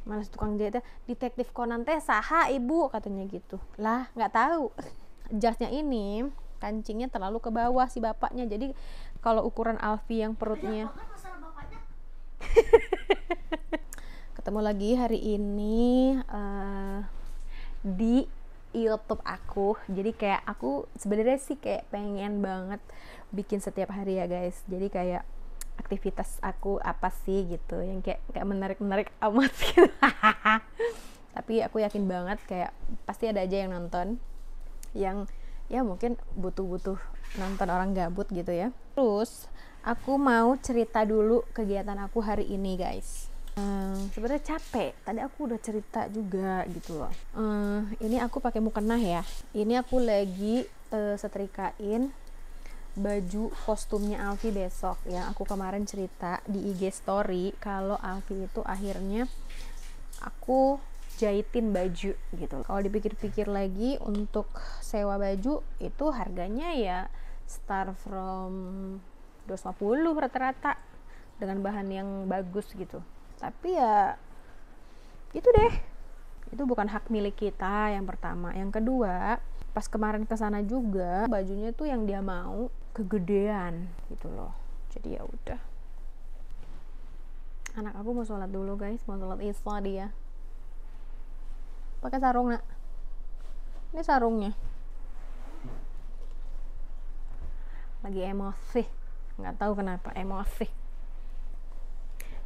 Malas tukang jahitnya, detektif Conan teh saha ibu katanya gitu. Lah nggak tahu. Jasnya ini kancingnya terlalu ke bawah si bapaknya. Jadi kalau ukuran Alfi yang perutnya. Ketemu lagi hari ini di YouTube aku. Jadi kayak aku sebenarnya sih kayak pengen banget bikin setiap hari ya guys. Jadi kayak aktivitas aku apa sih gitu yang kayak menarik amat gitu. Tapi aku yakin banget kayak pasti ada aja yang nonton yang ya mungkin butuh nonton orang gabut gitu ya. Terus aku mau cerita dulu kegiatan aku hari ini guys. Sebenarnya capek, tadi aku udah cerita juga gitu loh. Ini aku pakai mukena ya. Ini aku lagi setrikain baju kostumnya Alfi besok yang aku kemarin cerita di IG story kalau Alfi itu akhirnya aku jahitin baju gitu. Kalau dipikir-pikir lagi untuk sewa baju itu harganya ya start from 250 rata-rata dengan bahan yang bagus gitu. Tapi ya itu deh, itu bukan hak milik kita yang pertama. Yang kedua, pas kemarin kesana juga bajunya tuh yang dia mau kegedean gitu loh. Jadi ya udah, anak aku mau sholat dulu guys, mau sholat isya dia pakai sarung nak. Ini sarungnya lagi emosi, nggak tahu kenapa emosi,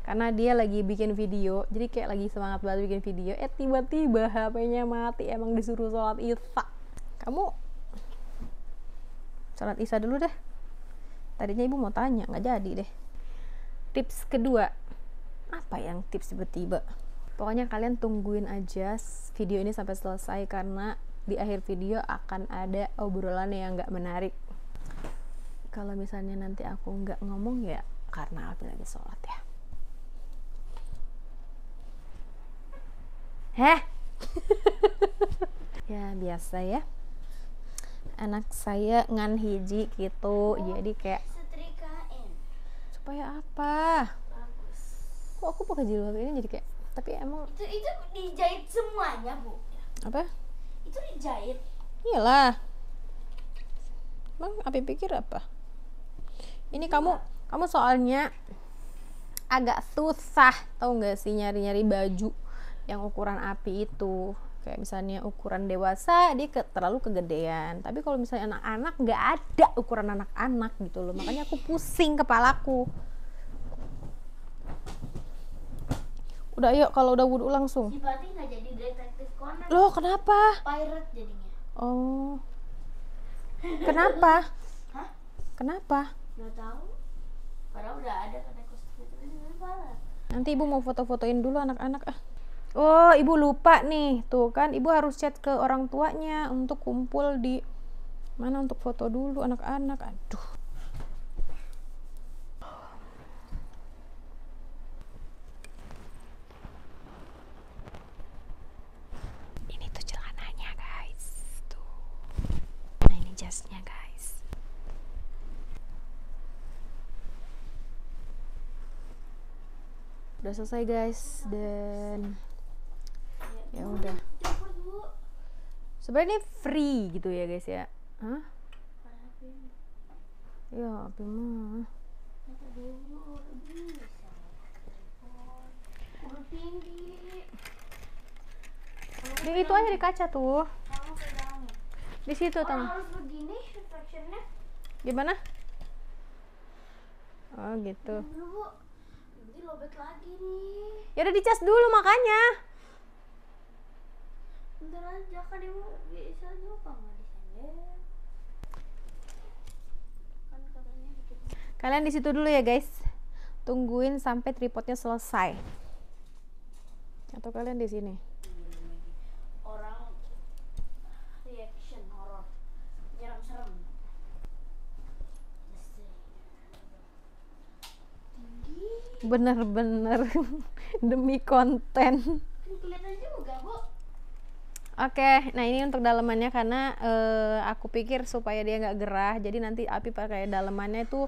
karena dia lagi bikin video, jadi kayak lagi semangat banget bikin video, tiba-tiba HP-nya mati. Emang disuruh sholat isya. Kamu sholat isya dulu deh. Tadinya ibu mau tanya, nggak jadi deh. Tips kedua, apa yang tips tiba-tiba? Pokoknya kalian tungguin aja video ini sampai selesai, karena di akhir video akan ada obrolan yang nggak menarik. Kalau misalnya nanti aku nggak ngomong ya karena aku lagi sholat ya. Ya biasa ya, anak saya ngan hiji gitu. Jadi kayak setrikain supaya apa? bagus. Kok aku pakai jilbab ini jadi kayak, tapi emang Itu dijahit semuanya bu? apa? Itu dijahit? Iyalah, emang Api pikir apa? Ini kamu soalnya agak susah tau nggak sih nyari baju yang ukuran Api itu. Kayak misalnya ukuran dewasa dia terlalu kegedean, tapi kalau misalnya anak-anak nggak ada ukuran anak-anak gitu loh. Makanya aku pusing kepalaku. Udah yuk, kalau udah wudhu langsung. Si Fatih nggak jadi detektif Conan. Loh kenapa? Pirate jadinya. Oh, kenapa? Hah? Kenapa? Nggak tahu. Padahal udah ada kata kostum itu ini parah. Nanti ibu mau foto-fotoin dulu anak-anak ah. Oh, ibu lupa nih. Tuh kan, ibu harus chat ke orang tuanya untuk kumpul di mana untuk foto dulu anak-anak. Aduh. Ini tuh celananya, guys. Tuh. Nah, ini jasnya, guys. Udah selesai, guys. Dan ya udah. Sebenarnya ini free gitu ya guys ya. Hah? Ya apa mah? Yang itu aja di kaca tuh. Di situ Orang tang. harus begini reflectionnya. Gimana? Oh gitu. Dulu bu, nanti lobet lagi nih. Ya udah dicas dulu makanya. Bentar aja kan ibu bisa juga nggak disender. Kan katanya dikit. Kalian di situ dulu ya guys. Tungguin sampai tripodnya selesai. Atau kalian di sini? Orang reaction horor, serem-serem. Tinggi. Bener-bener demi konten. Kan kelihatan juga bu. Oke, nah ini untuk dalemannya karena aku pikir supaya dia nggak gerah, jadi nanti Api pakai dalemannya itu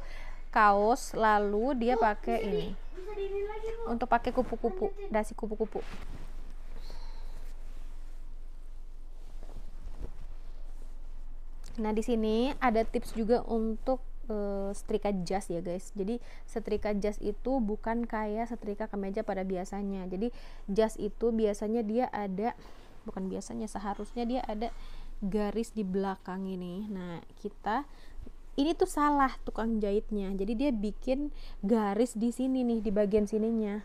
kaos, lalu dia pakai ini Bisa di lagi bu. untuk pakai kupu-kupu, dasi kupu-kupu. Nah di sini ada tips juga untuk setrika jas ya guys. Jadi setrika jas itu bukan kayak setrika kemeja pada biasanya. Jadi jas itu biasanya dia ada, bukan biasanya, seharusnya dia ada garis di belakang ini. Nah ini tuh salah tukang jahitnya. Jadi dia bikin garis di sini nih, di bagian sininya.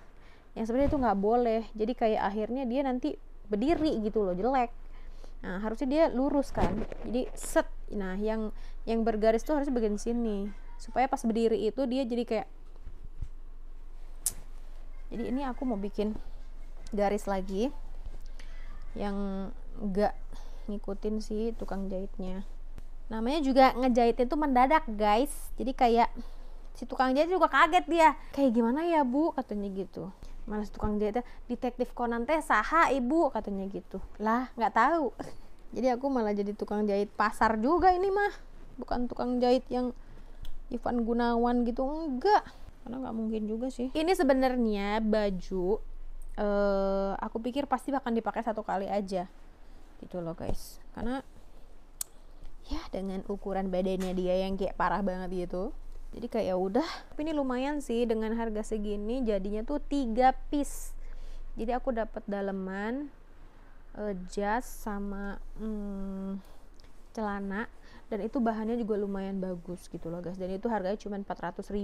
Yang sebenarnya itu nggak boleh. Jadi kayak akhirnya dia nanti berdiri gitu loh, jelek. Nah harusnya dia lurus kan, jadi set. Nah yang bergaris tuh harusnya bagian sini, supaya pas berdiri itu dia jadi kayak, jadi ini aku mau bikin garis lagi yang enggak ngikutin si tukang jahitnya. Namanya juga ngejahitnya tuh mendadak guys, jadi kayak si tukang jahit juga kaget, dia kayak gimana ya bu katanya gitu. Malah tukang jahitnya, detektif Conan teh saha ibu katanya gitu lah, nggak tahu. Jadi aku malah jadi tukang jahit pasar juga ini mah, bukan tukang jahit yang Ivan Gunawan gitu, enggak, karena nggak mungkin juga sih. Ini sebenarnya baju aku pikir pasti akan dipakai satu kali aja gitu loh guys, karena ya dengan ukuran badannya dia yang kayak parah banget gitu. Jadi kayak udah, tapi ini lumayan sih dengan harga segini, jadinya tuh 3 piece. Jadi aku dapat daleman, jas sama celana, dan itu bahannya juga lumayan bagus gitu loh guys. Dan itu harganya cuma 400.000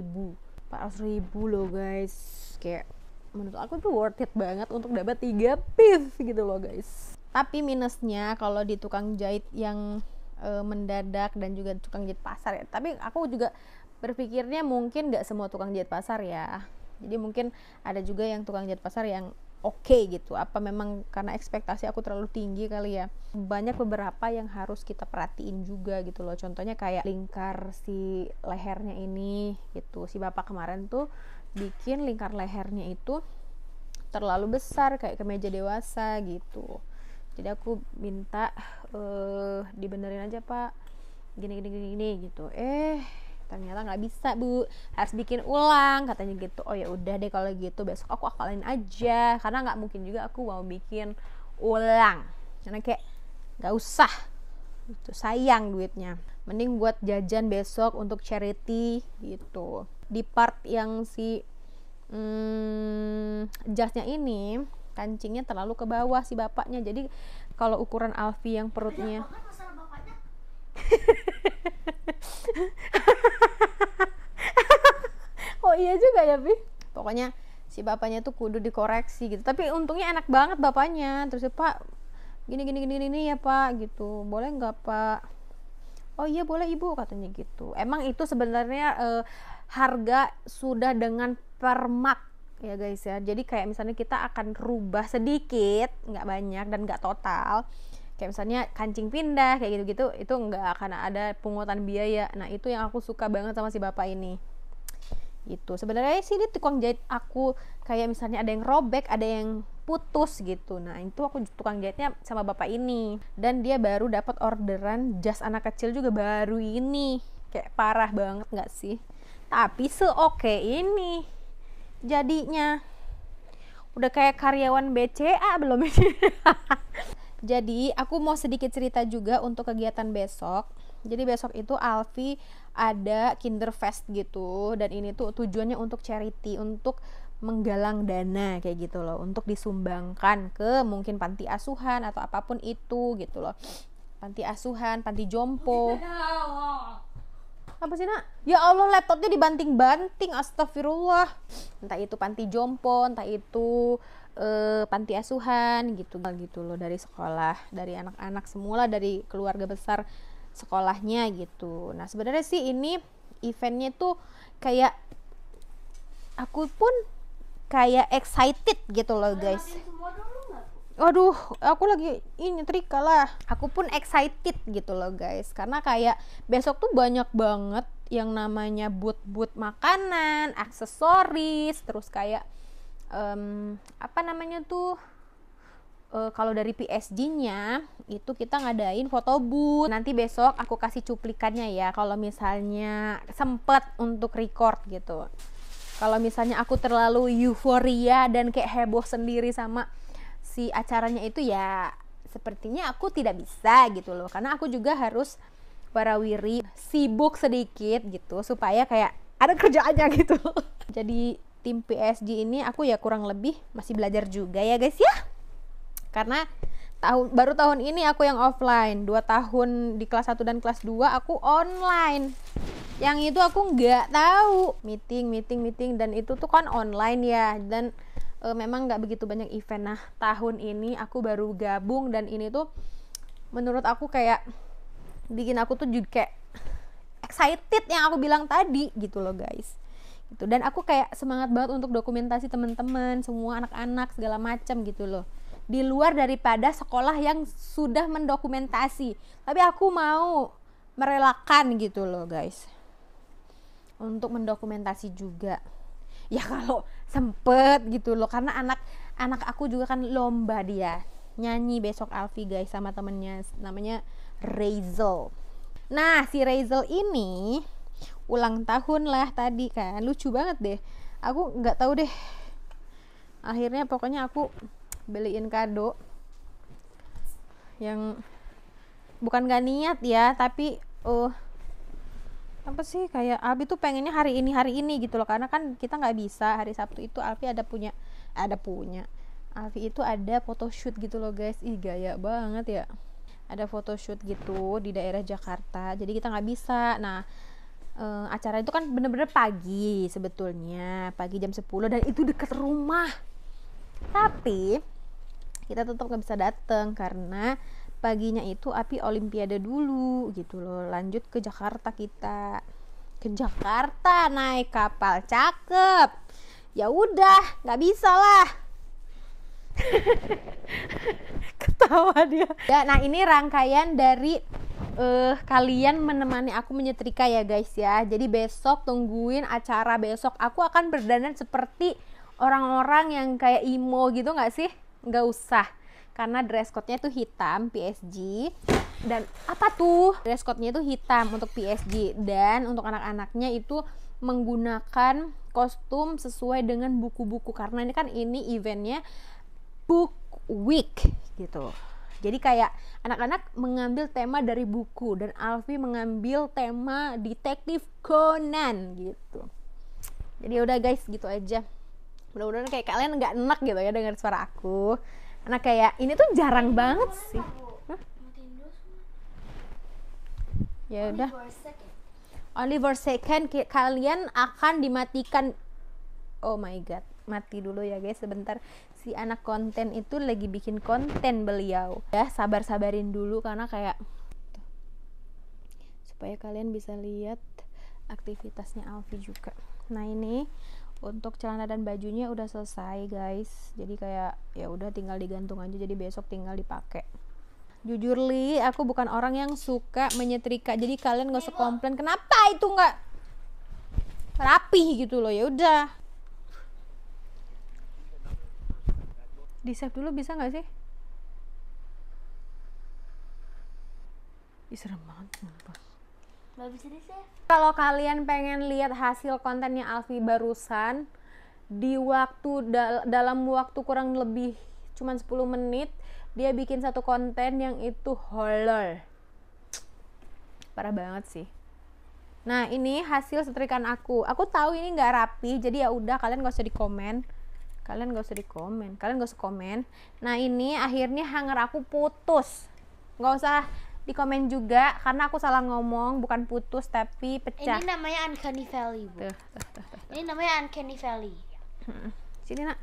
loh guys. Kayak menurut aku tuh worth it banget untuk dapat 3 piece gitu loh guys. Tapi minusnya kalau di tukang jahit yang mendadak dan juga tukang jahit pasar ya. Tapi aku juga berpikirnya mungkin gak semua tukang jahit pasar ya, jadi mungkin ada juga yang tukang jahit pasar yang oke gitu. Apa memang karena ekspektasi aku terlalu tinggi kali ya. Banyak beberapa yang harus kita perhatiin juga gitu loh. Contohnya kayak lingkar si lehernya ini gitu. Si bapak kemarin tuh bikin lingkar lehernya itu terlalu besar kayak kemeja dewasa gitu. Jadi aku minta dibenerin aja pak, gini gitu. Ternyata nggak bisa bu, harus bikin ulang katanya gitu. Oh ya udah deh kalau gitu, besok aku akalin aja, karena nggak mungkin juga aku mau bikin ulang, karena kayak nggak usah gitu, sayang duitnya. Mending buat jajan besok untuk charity gitu. Di part yang si jasnya ini kancingnya terlalu ke bawah si bapaknya, jadi kalau ukuran Alfi yang perutnya oh iya juga ya Bi, pokoknya si bapaknya tuh kudu dikoreksi gitu. Tapi untungnya enak banget bapaknya. Terus ya pak gini ya pak gitu, boleh nggak pak? Oh iya boleh ibu katanya gitu. Emang itu sebenarnya harga sudah dengan permak ya guys ya. Jadi kayak misalnya kita akan rubah sedikit, nggak banyak dan nggak total. Kayak misalnya kancing pindah kayak gitu-gitu, itu nggak akan ada pungutan biaya. Nah itu yang aku suka banget sama si bapak ini. Itu sebenarnya sih ini tukang jahit aku, kayak misalnya ada yang robek, ada yang putus gitu. Nah itu aku tukang jahitnya sama bapak ini, dan dia baru dapat orderan jas anak kecil juga baru ini. Kayak parah banget nggak sih? Tapi seoke ini jadinya udah kayak karyawan BCA belum ini. Jadi aku mau sedikit cerita juga untuk kegiatan besok. Jadi besok itu Alfi ada Kinderfest gitu, dan ini tuh tujuannya untuk charity, untuk menggalang dana kayak gitu loh, untuk disumbangkan ke mungkin panti asuhan atau apapun itu gitu loh. Panti asuhan, panti jompo. Apa sih nak? Ya Allah, laptopnya dibanting-banting, astagfirullah. Entah itu panti jompo, entah itu panti asuhan gitu loh, dari sekolah, dari anak-anak semula, dari keluarga besar sekolahnya gitu. Nah sebenarnya sih ini eventnya tuh kayak aku pun kayak excited gitu loh guys. Aduh, aku lagi ini trika lah. Aku pun excited gitu loh guys, karena kayak besok tuh banyak banget yang namanya booth makanan, aksesoris, terus kayak apa namanya tuh, kalau dari PSG-nya itu kita ngadain foto booth. Nanti besok aku kasih cuplikannya ya, kalau misalnya sempet untuk record gitu. Kalau misalnya aku terlalu euforia dan kayak heboh sendiri sama si acaranya itu, ya sepertinya aku tidak bisa gitu loh, karena aku juga harus warawiri, sibuk sedikit gitu supaya kayak ada kerjaannya gitu. Jadi tim PSG ini aku ya kurang lebih masih belajar juga ya guys ya, karena baru tahun ini aku yang offline, 2 tahun di kelas 1 dan kelas 2 aku online. Yang itu aku nggak tahu, meeting dan itu tuh kan online ya, dan memang nggak begitu banyak event. Nah tahun ini aku baru gabung dan ini tuh menurut aku kayak bikin aku tuh juga kayak excited yang aku bilang tadi gitu loh guys gitu. Dan aku kayak semangat banget untuk dokumentasi teman-teman semua, anak-anak segala macam gitu loh, di luar daripada sekolah yang sudah mendokumentasi, tapi aku mau merelakan gitu loh guys untuk mendokumentasi juga ya kalau sempet gitu loh, karena anak aku juga kan lomba dia nyanyi besok Alfi guys sama temennya namanya Razel. Nah si Razel ini ulang tahun lah tadi kan, lucu banget deh, aku nggak tahu deh, akhirnya pokoknya aku beliin kado yang bukan gak niat ya, tapi apa sih, kayak Alfi tuh pengennya hari ini gitu loh, karena kan kita nggak bisa hari Sabtu itu Alfi ada punya Alfi itu ada photoshoot gitu loh guys. Ih gaya banget ya, ada photoshoot gitu di daerah Jakarta, jadi kita nggak bisa. Nah acara itu kan bener-bener pagi, sebetulnya pagi jam 10 dan itu deket rumah, tapi kita tetap nggak bisa datang karena paginya itu Api olimpiade dulu gitu loh, lanjut ke Jakarta, kita ke Jakarta naik kapal, cakep, ya udah nggak bisa lah. Ketawa dia ya. Nah ini rangkaian dari kalian menemani aku menyetrika ya guys ya. Jadi besok tungguin acara besok, aku akan berdandan seperti orang-orang yang kayak emo gitu nggak sih? Nggak usah, karena dress code-nya tuh hitam PSG, dan apa tuh dress code-nya itu hitam untuk PSG, dan untuk anak-anaknya itu menggunakan kostum sesuai dengan buku-buku, karena ini eventnya book week gitu. Jadi kayak anak-anak mengambil tema dari buku dan Alfi mengambil tema detektif Conan gitu. Jadi udah guys gitu aja. Mudah-mudahan kayak kalian nggak enak gitu ya dengar suara aku. Karena kayak ini tuh jarang banget sih. Ya udah. Only for a second kalian akan dimatikan. Oh my god, mati dulu ya guys sebentar. Si anak konten itu lagi bikin konten beliau. Ya, sabar-sabarin dulu karena kayak supaya kalian bisa lihat aktivitasnya Alfi juga. Nah, ini untuk celana dan bajunya udah selesai, guys. Jadi kayak ya udah tinggal digantung aja, jadi besok tinggal dipakai. Jujur Li, aku bukan orang yang suka menyetrika. Jadi kalian gak usah komplain kenapa itu nggak rapi gitu loh. Ya udah. Di save dulu bisa nggak sih? Ih, serem banget sumpah. Nggak bisa di save. Kalau kalian pengen lihat hasil kontennya Alfi barusan di dalam waktu kurang lebih cuman 10 menit, dia bikin satu konten yang itu horror. Parah banget sih. Nah, ini hasil setrikaan aku. Aku tahu ini nggak rapi, jadi ya udah kalian nggak usah dikomen. Kalian gak usah komen. Nah ini akhirnya hanger aku putus, nggak usah dikomen juga karena aku salah ngomong, bukan putus tapi pecah. Ini namanya uncanny valley, Bu. Ini namanya uncanny valley. Sini nak.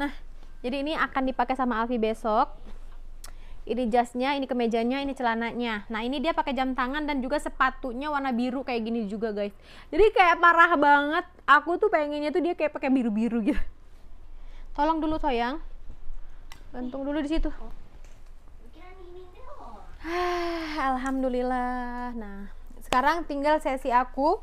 Nah jadi ini akan dipakai sama Alfi besok. Ini jasnya, ini kemejanya, ini celananya. Nah ini dia pakai jam tangan dan juga sepatunya warna biru kayak gini juga guys. Jadi kayak parah banget. Aku tuh pengennya tuh dia kayak pakai biru-biru gitu. Tolong dulu sayang, gantung dulu di situ. Alhamdulillah. Nah, sekarang tinggal sesi aku